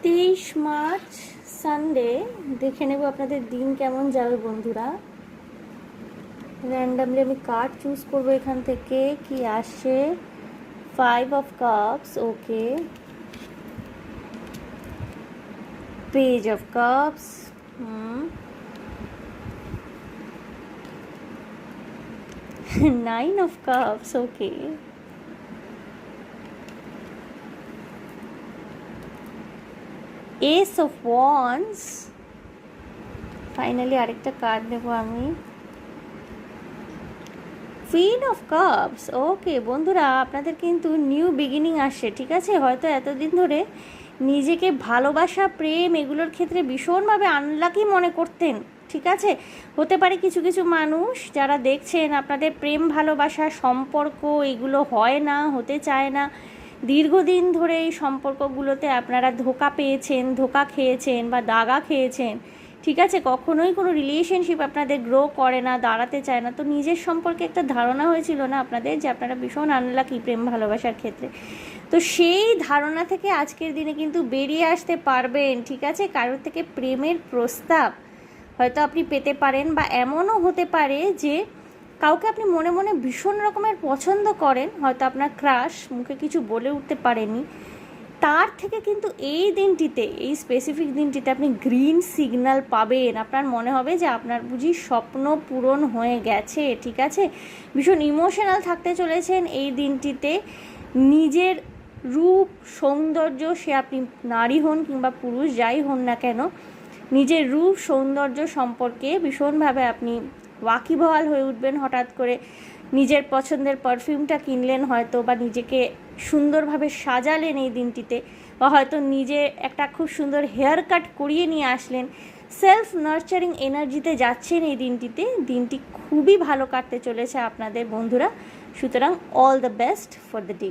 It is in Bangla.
23 মার্চ সানডে। দেখে নেব আপনাদের দিন কেমন যাবে বন্ধুরা। র্যান্ডামলি আমি কার্ড চুজ করবো এখান থেকে। কি আসে? 5 of Cups, okay. Page of Cups, 9 of Cups, okay. Ace of Wands, finally আরেকটা কার্ড নেব আমি। কুইন অফ কাপস, ওকে বন্ধুরা, আপনাদের কিন্তু নিউ বিগিনিং আসছে, ঠিক আছে। হয়তো এতদিন ধরে নিজেকে ভালোবাসা, প্রেম এগুলোর ক্ষেত্রে ভীষণভাবে আনলাকি মনে করতেন, ঠিক আছে। হতে পারে কিছু কিছু মানুষ যারা দেখছেন আপনাদের প্রেম ভালোবাসা সম্পর্ক এগুলো হয় না, হতে চায় না। দীর্ঘদিন ধরে এই সম্পর্কগুলোতে আপনারা ধোঁকা পেয়েছেন, ধোঁকা খেয়েছেন বা দাগা খেয়েছেন, ঠিক আছে। কখনোই কোনো রিলেশনশিপ আপনাদের গ্রো করে না, দাঁড়াতে চায় না। তো নিজের সম্পর্কে একটা ধারণা হয়েছিল না আপনাদের যে আপনারা ভীষণ আনলাকি প্রেম ভালোবাসার ক্ষেত্রে। তো সেই ধারণা থেকে আজকের দিনে কিন্তু বেরিয়ে আসতে পারবেন, ঠিক আছে। কারোর থেকে প্রেমের প্রস্তাব হয়তো আপনি পেতে পারেন, বা এমনও হতে পারে যে কাউকে আপনি মনে মনে ভীষণ রকমের পছন্দ করেন, হয়তো আপনার ক্রাশ, মুখে কিছু বলে উঠতে পারেননি। তার থেকে কিন্তু এই দিনটিতে, এই স্পেসিফিক দিনটিতে আপনি গ্রিন সিগন্যাল পাবেন। আপনার মনে হবে যে আপনার বুঝি স্বপ্ন পূরণ হয়ে গেছে, ঠিক আছে। ভীষণ ইমোশনাল থাকতে চলেছেন এই দিনটিতে। নিজের রূপ সৌন্দর্য, সে আপনি নারী হন কিংবা পুরুষ যাই হন না কেন, নিজের রূপ সৌন্দর্য সম্পর্কে ভীষণভাবে আপনি ওয়াকিবহাল হয়ে উঠবেন। হঠাৎ করে নিজের পছন্দের পারফিউমটা কিনলেন হয়তো, বা নিজেকে সুন্দরভাবে সাজালেন এই দিনটিতে, বা হয়তো নিজে একটা খুব সুন্দর হেয়ার কাট করিয়ে নিয়ে আসলেন। সেলফ নার্চারিং এনার্জিতে যাচ্ছেন এই দিনটিতে। দিনটি খুবই ভালো কাটতে চলেছে আপনাদের বন্ধুরা। সুতরাং all the best for the day.